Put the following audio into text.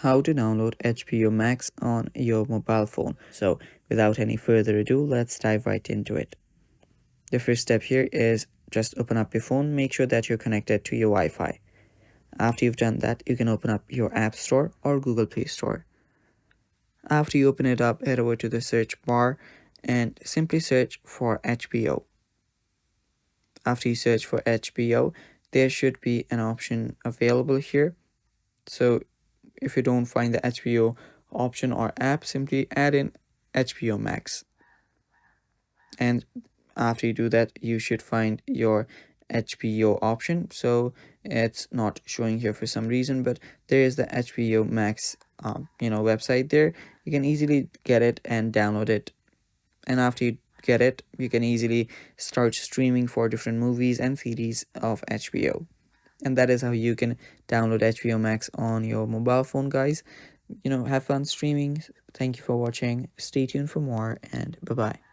How to download HBO Max on your mobile phone. So without any further ado, let's dive right into it. The first step here is just open up your phone, make sure that you're connected to your Wi-Fi. After you've done that, you can open up your App Store or Google Play Store. After you open it up, head over to the search bar and simply search for HBO. After you search for HBO, there should be an option available here. So if you don't find the HBO option or app, simply add in HBO Max. And after you do that, you should find your HBO option. So it's not showing here for some reason, but there is the HBO Max website there. You can easily get it and download it. And after you get it, you can easily start streaming for different movies and series of HBO. And that is how you can download HBO Max on your mobile phone, guys. Have fun streaming. Thank you for watching. Stay tuned for more, and bye bye.